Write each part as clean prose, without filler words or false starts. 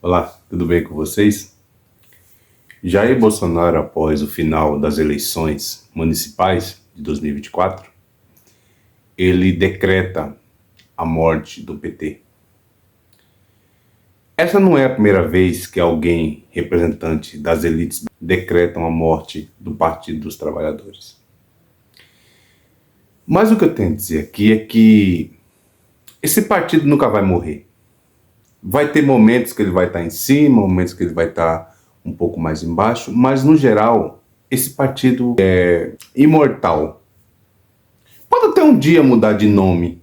Olá, tudo bem com vocês? Jair Bolsonaro, após o final das eleições municipais de 2024, ele decreta a morte do PT. Essa não é a primeira vez que alguém, representante das elites, decretam a morte do Partido dos Trabalhadores. Mas o que eu tenho a dizer aqui é que esse partido nunca vai morrer. Vai ter momentos que ele vai estar em cima, momentos que ele vai estar um pouco mais embaixo, mas no geral, esse partido é imortal. Pode até um dia mudar de nome,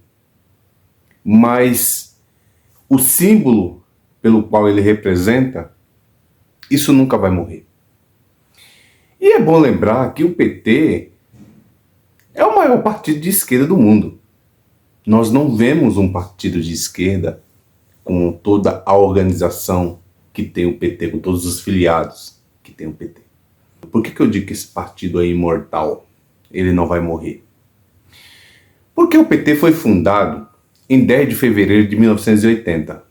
mas o símbolo pelo qual ele representa, isso nunca vai morrer. E é bom lembrar que o PT é o maior partido de esquerda do mundo. Nós não vemos um partido de esquerda com toda a organização que tem o PT, com todos os filiados que tem o PT. Por que eu digo que esse partido é imortal? Ele não vai morrer. Porque o PT foi fundado em 10 de fevereiro de 1980.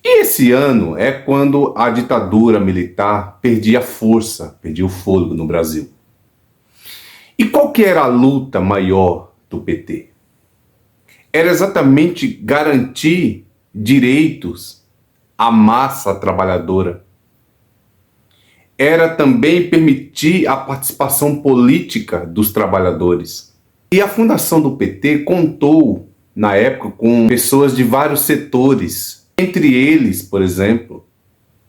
E esse ano é quando a ditadura militar perdia força, perdia o fôlego no Brasil. E qual que era a luta maior do PT? Era exatamente garantir direitos à massa trabalhadora. Era também permitir a participação política dos trabalhadores. E a fundação do PT contou, na época, com pessoas de vários setores. Entre eles, por exemplo,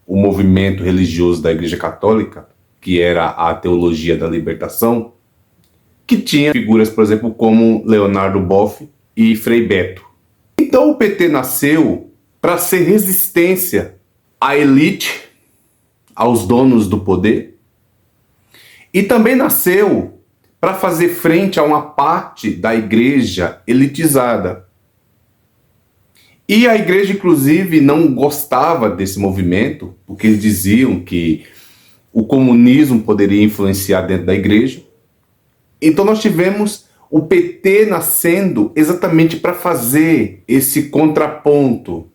o movimento religioso da Igreja Católica, que era a Teologia da Libertação, que tinha figuras, por exemplo, como Leonardo Boff e Frei Beto. Então o PT nasceu para ser resistência à elite, aos donos do poder, e também nasceu para fazer frente a uma parte da igreja elitizada. E a igreja, inclusive, não gostava desse movimento, porque eles diziam que o comunismo poderia influenciar dentro da igreja. Então nós tivemos o PT nascendo exatamente para fazer esse contraponto,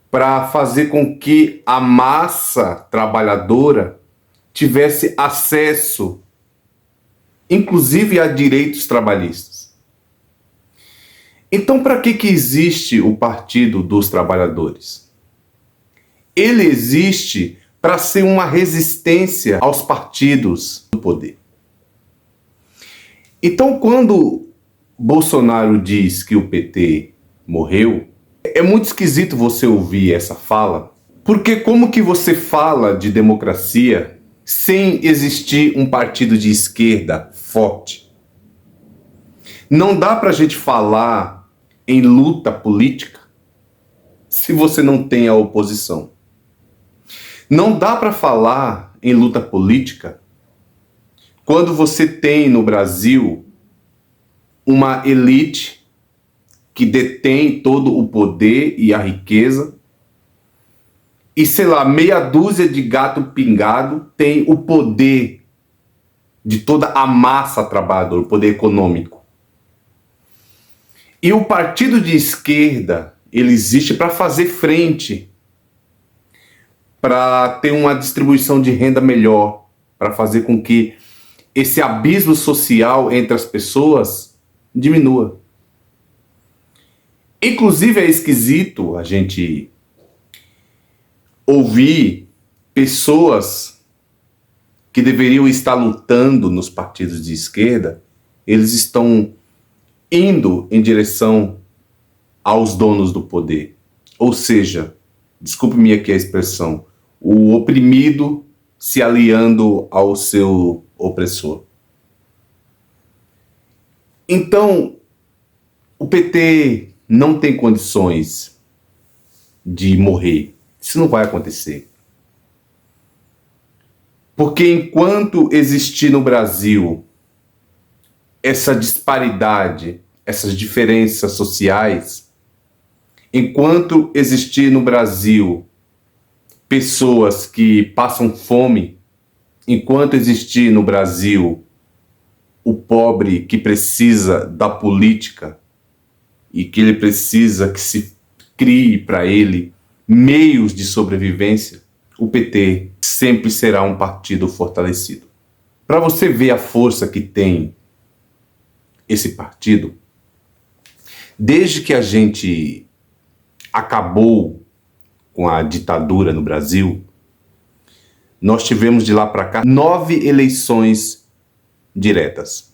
para fazer com que a massa trabalhadora tivesse acesso, inclusive a direitos trabalhistas. Então, para que existe o Partido dos Trabalhadores? Ele existe para ser uma resistência aos partidos do poder. Então, quando Bolsonaro diz que o PT morreu, é muito esquisito você ouvir essa fala, porque como que você fala de democracia sem existir um partido de esquerda forte? Não dá para a gente falar em luta política se você não tem a oposição. Não dá para falar em luta política quando você tem no Brasil uma elite que detém todo o poder e a riqueza, e, sei lá, meia dúzia de gato pingado tem o poder de toda a massa trabalhadora, o poder econômico. E o partido de esquerda, ele existe para fazer frente, para ter uma distribuição de renda melhor, para fazer com que esse abismo social entre as pessoas diminua. Inclusive é esquisito a gente ouvir pessoas que deveriam estar lutando nos partidos de esquerda, eles estão indo em direção aos donos do poder. Ou seja, desculpe-me aqui a expressão, o oprimido se aliando ao seu opressor. Então, o PT não tem condições de morrer. Isso não vai acontecer. Porque enquanto existir no Brasil essa disparidade, essas diferenças sociais, enquanto existir no Brasil pessoas que passam fome, enquanto existir no Brasil o pobre que precisa da política e que ele precisa que se crie para ele meios de sobrevivência, o PT sempre será um partido fortalecido. Para você ver a força que tem esse partido, desde que a gente acabou com a ditadura no Brasil, nós tivemos de lá para cá 9 eleições diretas.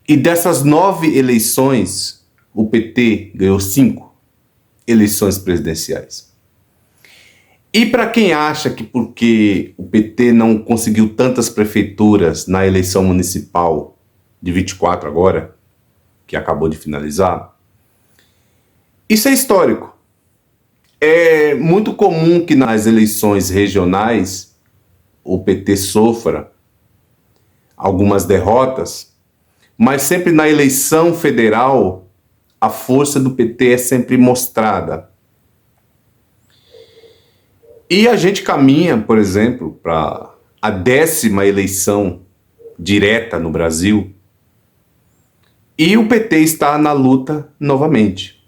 E dessas 9 eleições, o PT ganhou 5 eleições presidenciais. E para quem acha que porque o PT não conseguiu tantas prefeituras na eleição municipal de 24 agora, que acabou de finalizar, isso é histórico. É muito comum que nas eleições regionais o PT sofra algumas derrotas, mas sempre na eleição federal a força do PT é sempre mostrada. E a gente caminha, por exemplo, para a 10ª eleição direta no Brasil, e o PT está na luta novamente.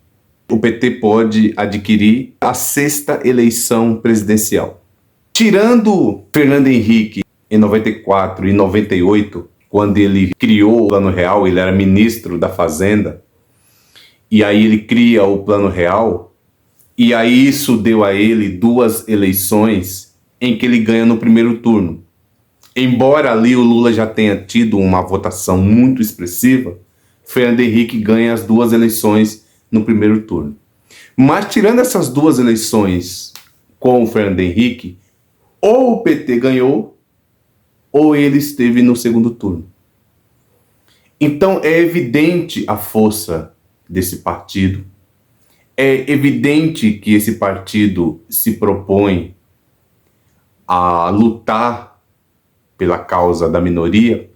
O PT pode adquirir a 6ª eleição presidencial. Tirando Fernando Henrique em 94 e 98, quando ele criou o Plano Real, ele era ministro da Fazenda, e aí ele cria o Plano Real, e aí isso deu a ele 2 eleições em que ele ganha no primeiro turno. Embora ali o Lula já tenha tido uma votação muito expressiva, Fernando Henrique ganha as 2 eleições no primeiro turno. Mas tirando essas 2 eleições com o Fernando Henrique, ou o PT ganhou, ou ele esteve no segundo turno. Então é evidente a força desse partido, é evidente que esse partido se propõe a lutar pela causa da minoria.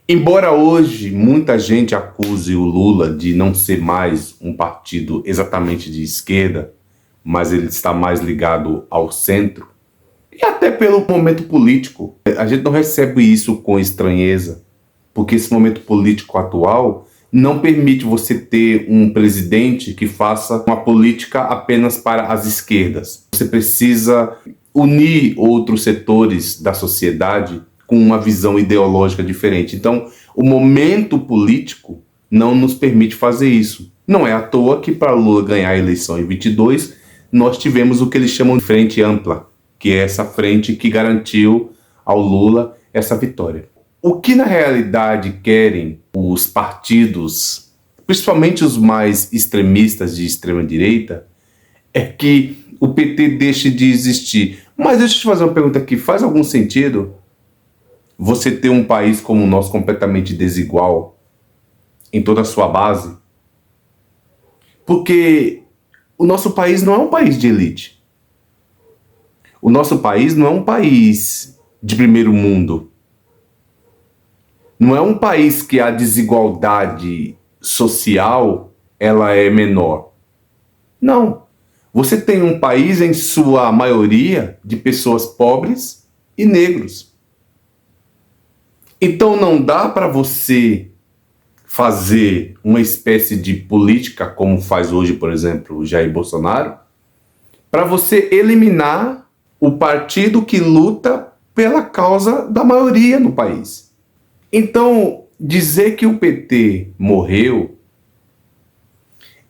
Embora hoje muita gente acuse o Lula de não ser mais um partido exatamente de esquerda, mas ele está mais ligado ao centro, e até pelo momento político, a gente não recebe isso com estranheza, porque esse momento político atual não permite você ter um presidente que faça uma política apenas para as esquerdas. Você precisa unir outros setores da sociedade com uma visão ideológica diferente. Então, o momento político não nos permite fazer isso. Não é à toa que para Lula ganhar a eleição em 22, nós tivemos o que eles chamam de frente ampla, que é essa frente que garantiu ao Lula essa vitória. O que na realidade querem os partidos, principalmente os mais extremistas de extrema direita, é que o PT deixe de existir. Mas deixa eu te fazer uma pergunta aqui, faz algum sentido você ter um país como o nosso completamente desigual em toda a sua base? Porque o nosso país não é um país de elite. O nosso país não é um país de primeiro mundo. Não é um país que a desigualdade social ela é menor. Não. Você tem um país em sua maioria de pessoas pobres e negros. Então não dá para você fazer uma espécie de política como faz hoje, por exemplo, o Jair Bolsonaro, para você eliminar o partido que luta pela causa da maioria no país. Então, dizer que o PT morreu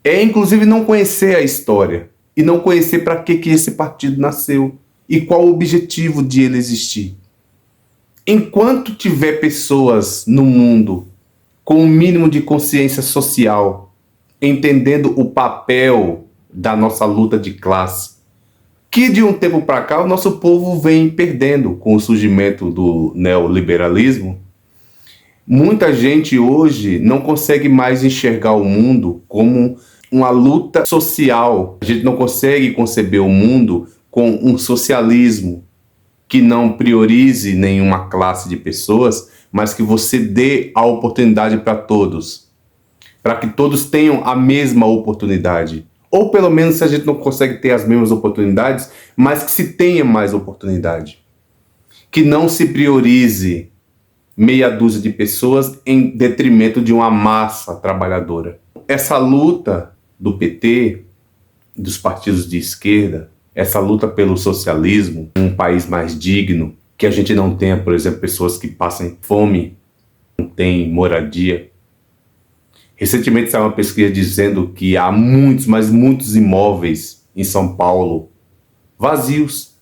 é inclusive não conhecer a história e não conhecer para que esse partido nasceu e qual o objetivo de ele existir. Enquanto tiver pessoas no mundo com o mínimo de consciência social, entendendo o papel da nossa luta de classe, que de um tempo para cá o nosso povo vem perdendo com o surgimento do neoliberalismo, muita gente hoje não consegue mais enxergar o mundo como uma luta social. A gente não consegue conceber o mundo com um socialismo que não priorize nenhuma classe de pessoas, mas que você dê a oportunidade para todos, para que todos tenham a mesma oportunidade. Ou pelo menos, se a gente não consegue ter as mesmas oportunidades, mas que se tenha mais oportunidade. Que não se priorize meia dúzia de pessoas em detrimento de uma massa trabalhadora. Essa luta do PT dos partidos de esquerda, essa luta pelo socialismo, um país mais digno, que a gente não tenha, por exemplo, pessoas que passem fome, não têm moradia. Recentemente saiu uma pesquisa dizendo que há muitos, mas muitos imóveis em São Paulo vazios.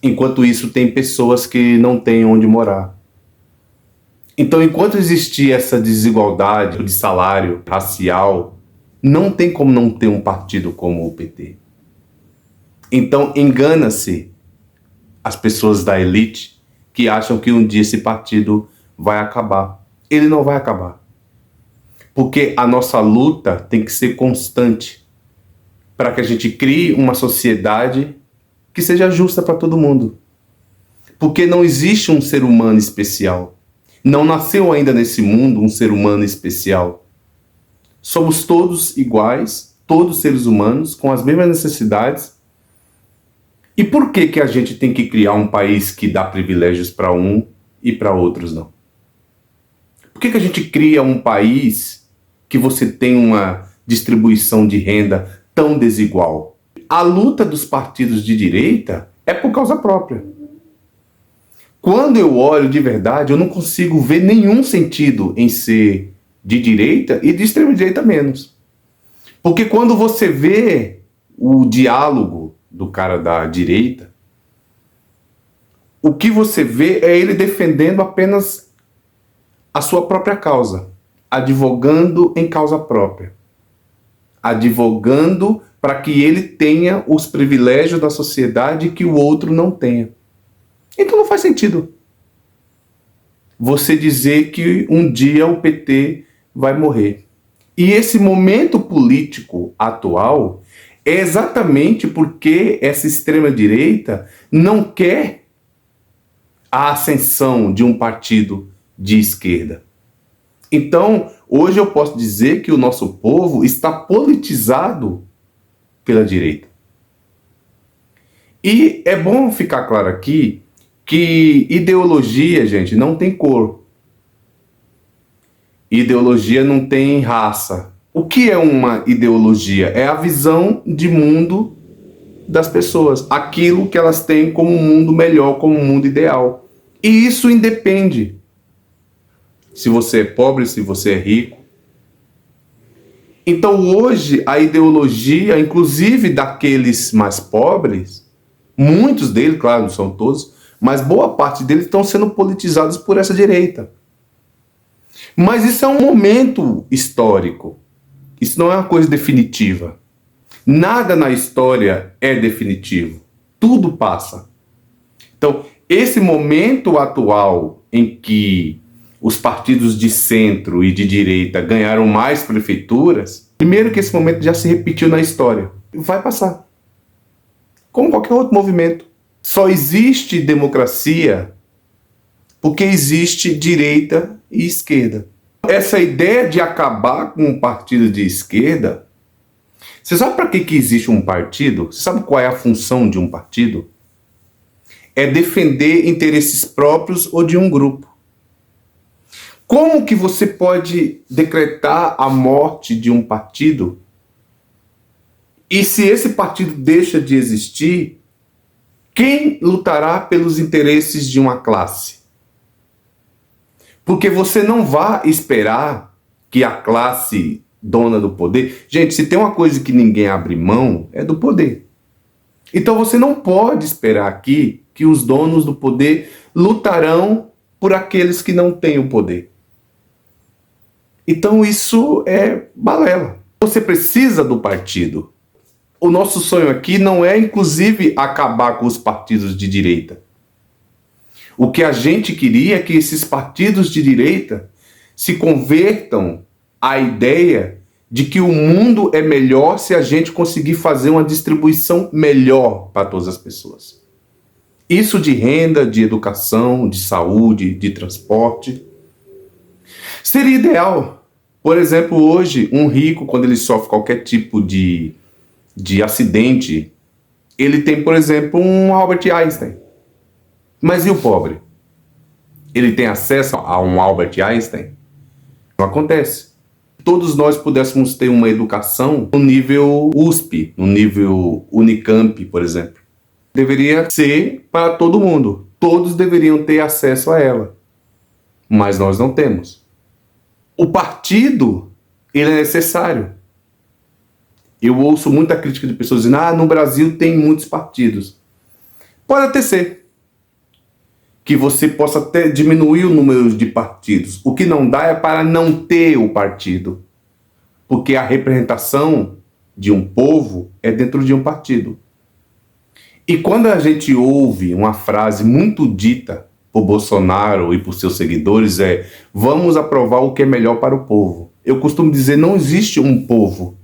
Enquanto isso, tem pessoas que não têm onde morar. Então, enquanto existir essa desigualdade de salário racial, não tem como não ter um partido como o PT. Então, engana-se as pessoas da elite que acham que um dia esse partido vai acabar. Ele não vai acabar. Porque a nossa luta tem que ser constante para que a gente crie uma sociedade que seja justa para todo mundo. Porque não existe um ser humano especial. Não nasceu ainda nesse mundo um ser humano especial. Somos todos iguais, todos seres humanos, com as mesmas necessidades. E por que que a gente tem que criar um país que dá privilégios para um e para outros não? Por que que a gente cria um país que você tem uma distribuição de renda tão desigual? A luta dos partidos de direita é por causa própria. Quando eu olho de verdade, eu não consigo ver nenhum sentido em ser de direita e de extrema direita menos. Porque quando você vê o diálogo do cara da direita, o que você vê é ele defendendo apenas a sua própria causa, advogando em causa própria, advogando para que ele tenha os privilégios da sociedade que o outro não tenha. Então não faz sentido você dizer que um dia o PT vai morrer. E esse momento político atual é exatamente porque essa extrema-direita não quer a ascensão de um partido de esquerda. Então, hoje eu posso dizer que o nosso povo está politizado pela direita. E é bom ficar claro aqui que ideologia, gente, não tem cor. Ideologia não tem raça. O que é uma ideologia? É a visão de mundo das pessoas. Aquilo que elas têm como um mundo melhor, como um mundo ideal. E isso independe se você é pobre, se você é rico. Então hoje a ideologia, inclusive daqueles mais pobres, muitos deles, claro, não são todos, mas boa parte deles estão sendo politizados por essa direita. Mas isso é um momento histórico. Isso não é uma coisa definitiva. Nada na história é definitivo. Tudo passa. Então, esse momento atual em que os partidos de centro e de direita ganharam mais prefeituras, primeiro que esse momento já se repetiu na história. Vai passar. Como qualquer outro movimento. Só existe democracia porque existe direita e esquerda. Essa ideia de acabar com um partido de esquerda, você sabe para que existe um partido? Você sabe qual é a função de um partido? É defender interesses próprios ou de um grupo. Como que você pode decretar a morte de um partido? E se esse partido deixa de existir, quem lutará pelos interesses de uma classe? Porque você não vai esperar que a classe dona do poder... Gente, se tem uma coisa que ninguém abre mão, é do poder. Então você não pode esperar aqui que os donos do poder lutarão por aqueles que não têm o poder. Então isso é balela. Você precisa do partido. O nosso sonho aqui não é, inclusive, acabar com os partidos de direita. O que a gente queria é que esses partidos de direita se convertam à ideia de que o mundo é melhor se a gente conseguir fazer uma distribuição melhor para todas as pessoas. Isso de renda, de educação, de saúde, de transporte. Seria ideal. Por exemplo, hoje, um rico, quando ele sofre qualquer tipo de acidente, ele tem, por exemplo, um Albert Einstein. Mas e o pobre? Ele tem acesso a um Albert Einstein? Não acontece. todos nós pudéssemos ter uma educação no nível USP, no nível Unicamp, por exemplo. Deveria ser para todo mundo. Todos deveriam ter acesso a ela. Mas nós não temos. O partido, ele é necessário. Eu ouço muita crítica de pessoas dizendo: no Brasil tem muitos partidos. Pode até ser que você possa até diminuir o número de partidos. O que não dá é para não ter o partido. Porque a representação de um povo é dentro de um partido. E quando a gente ouve uma frase muito dita por Bolsonaro e por seus seguidores vamos aprovar o que é melhor para o povo. Eu costumo dizer, não existe um povo.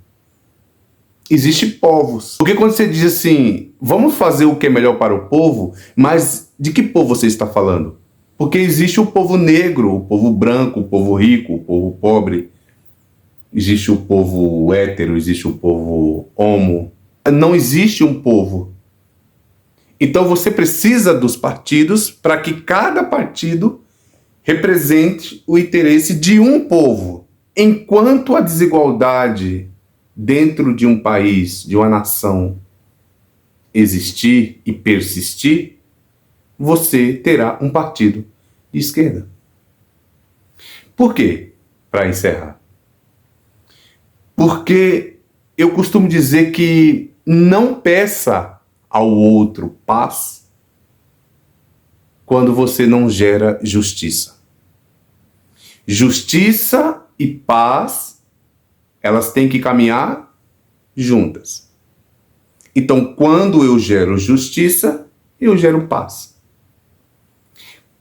Existem povos. Porque quando você diz assim, vamos fazer o que é melhor para o povo, mas de que povo você está falando? Porque existe o povo negro, o povo branco, o povo rico, o povo pobre. Existe o povo hétero, existe o povo homo. Não existe um povo. Então você precisa dos partidos para que cada partido represente o interesse de um povo. Enquanto a desigualdade dentro de um país, de uma nação, existir e persistir, você terá um partido de esquerda. Por quê? Para encerrar. Porque eu costumo dizer que não peça ao outro paz quando você não gera justiça. Justiça e paz, elas têm que caminhar juntas. Então, quando eu gero justiça, eu gero paz.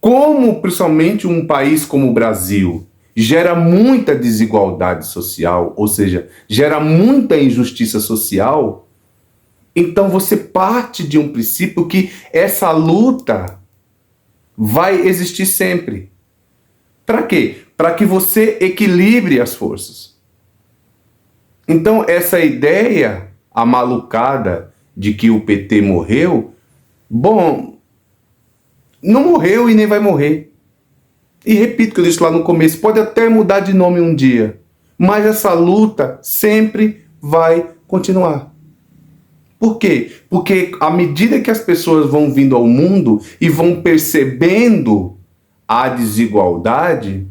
Como, principalmente, um país como o Brasil gera muita desigualdade social, ou seja, gera muita injustiça social, então você parte de um princípio que essa luta vai existir sempre. Para quê? Para que você equilibre as forças. Então essa ideia amalucada de que o PT morreu, bom, não morreu e nem vai morrer. E repito o que eu disse lá no começo, pode até mudar de nome um dia, mas essa luta sempre vai continuar. Por quê? Porque à medida que as pessoas vão vindo ao mundo e vão percebendo a desigualdade,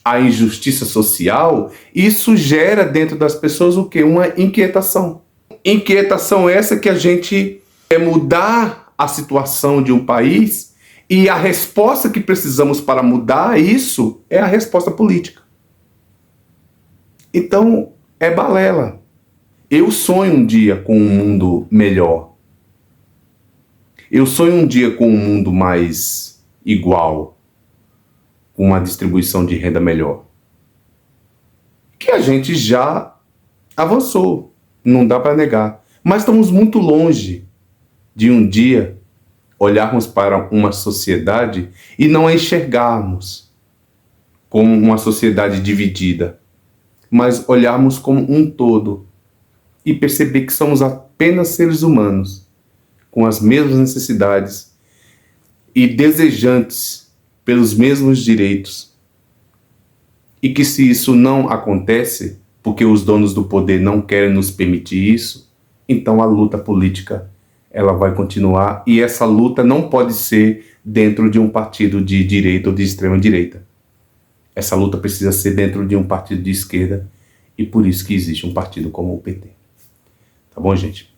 a injustiça social, isso gera dentro das pessoas o quê? Uma inquietação. Inquietação essa que a gente quer mudar a situação de um país e a resposta que precisamos para mudar isso é a resposta política. Então, é balela. Eu sonho um dia com um mundo melhor. Eu sonho um dia com um mundo mais igual, com uma distribuição de renda melhor. Que a gente já avançou, não dá para negar. Mas estamos muito longe de um dia olharmos para uma sociedade e não a enxergarmos como uma sociedade dividida, mas olharmos como um todo. E perceber que somos apenas seres humanos, com as mesmas necessidades e desejantes pelos mesmos direitos. E que se isso não acontece, porque os donos do poder não querem nos permitir isso, então a luta política ela vai continuar e essa luta não pode ser dentro de um partido de direita ou de extrema direita. Essa luta precisa ser dentro de um partido de esquerda e por isso que existe um partido como o PT. Tá bom, gente?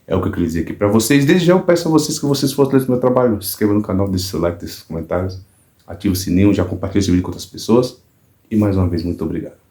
É o que eu queria dizer aqui para vocês. Desde já eu peço a vocês que vocês fortaleçam o meu trabalho. Se inscreva no canal, deixe seu like, deixe seus comentários. Ative o sininho, já compartilhe esse vídeo com outras pessoas. E mais uma vez, muito obrigado.